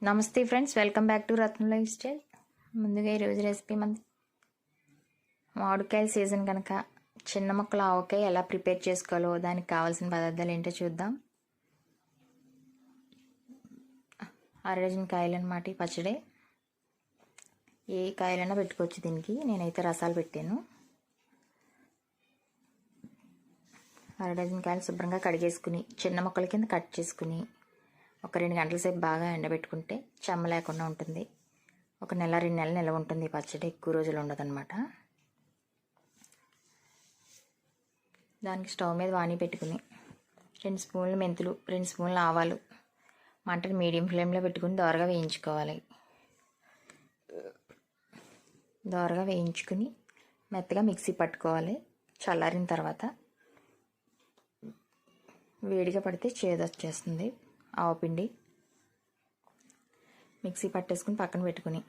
నమస్తే friends, welcome back to Ratna life style. ముందుగా ఈరోజు రెసిపీ మామిడికాయల సీజన్ కనుక చిన్న ముక్కల ఆవకాయ ఎలా ప్రిపేర్ చేసుకోవాలో దానికి కావాల్సిన పదార్థాలు ఏంటో చూద్దాం. అరడజన్ కాయలు అన్నమాట. పచ్చడి ఏ కాయలైనా పెట్టుకోవచ్చు దీనికి. నేనైతే రసాలు పెట్టాను. అరడజన్ కాయలు శుభ్రంగా కడిగేసుకుని చిన్న ముక్కల కింద కట్ చేసుకుని ఒక 2 గంటల సేపు బాగా ఎండబెట్టుకుంటే చెమ్మ లేకుండా ఉంటుంది. ఒక నెల 2 నెలలు నిల్వ ఉంటుంది. పచ్చడి ఎక్కువ రోజులు ఉండదన్నమాట. దానికి స్టవ్ మీద వాణి పెట్టుకుని 2 స్పూన్లు మెంతులు, 2 స్పూన్లు ఆవాలు మంటని మీడియం ఫ్లేమ్లో పెట్టుకుని దోరగా వేయించుకోవాలి. దోరగా వేయించుకుని మెత్తగా మిక్సీ పట్టుకోవాలి. చల్లారిన తర్వాత వేడిగా పడితే చేదు వచ్చేస్తుంది. ఆవపిండి మిక్సీ పట్టేసుకుని పక్కన పెట్టుకుని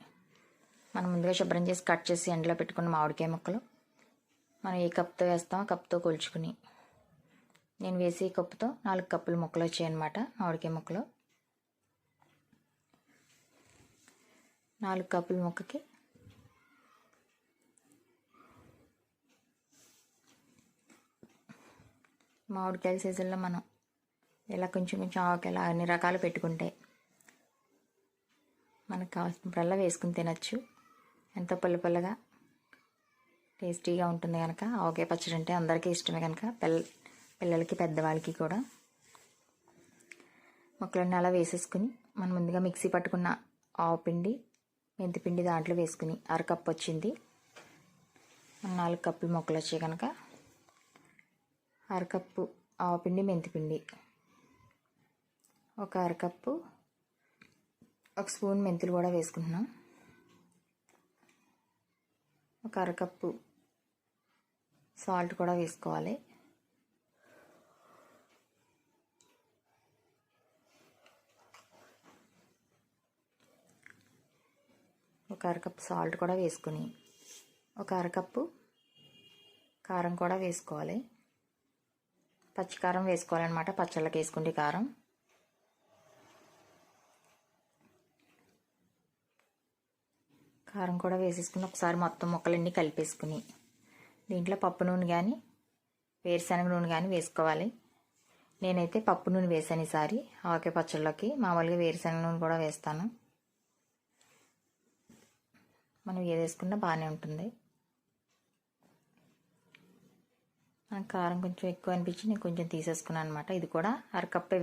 మనం ముందుగా శుభ్రం చేసి కట్ చేసి ఎండలో పెట్టుకున్న మామిడికాయ ముక్కలు మనం ఏ కప్తో వేస్తామో కప్తో కొలుచుకుని, నేను వేసే కప్పుతో 4 కప్పుల ముక్కలు వచ్చాయన్నమాట. మామిడికాయ ముక్కలు 4 కప్పుల ముక్కకి మామిడికాయల సీజన్లో మనం ఇలా కొంచెం కొంచెం ఆవకాయలు అన్ని రకాలు పెట్టుకుంటే మనకు కావాల్సినప్పుడల్లా వేసుకుని తినచ్చు. ఎంతో పుల్లగా టేస్టీగా ఉంటుంది కనుక ఆవకాయ పచ్చడి అంటే అందరికీ ఇష్టమే కనుక పిల్లలకి పెద్దవాళ్ళకి కూడా. ముక్కలన్నీ అలా వేసేసుకుని మనం ముందుగా మిక్సీ పట్టుకున్న ఆవపిండి, మెంతిపిండి దాంట్లో వేసుకుని 1/2 కప్పు వచ్చింది. 4 కప్పులు ముక్కలు వచ్చాయి కనుక 1/2 కప్పు ఆవపిండి, మెంతిపిండి, ఒక 1/2 కప్పు 1 స్పూన్ మెంతులు కూడా వేసుకుంటున్నాం. ఒక 1/2 కప్పు సాల్ట్ కూడా వేసుకోవాలి. ఒక 1/2 కప్పు సాల్ట్ కూడా వేసుకుని ఒక 1/2 కప్పు కారం కూడా వేసుకోవాలి. పచ్చికారం వేసుకోవాలన్నమాట. పచ్చళ్ళకి వేసుకుంటే కారం. కారం కూడా వేసేసుకుని ఒకసారి మొత్తం ముక్కలన్నీ కలిపేసుకుని దీంట్లో పప్పు నూనె కానీ వేరుశనగ నూనె కానీ వేసుకోవాలి. నేనైతే పప్పు నూనె వేసాను ఈసారి ఆవకాయ పచ్చళ్ళలోకి. మామూలుగా వేరుశనగ నూనె కూడా వేస్తాను. మనం ఏది వేసుకున్నా బాగానే ఉంటుంది. నాకు కారం కొంచెం ఎక్కువ అనిపించి నేను కొంచెం తీసేసుకున్నాను అనమాట. ఇది కూడా 1/2 కప్పే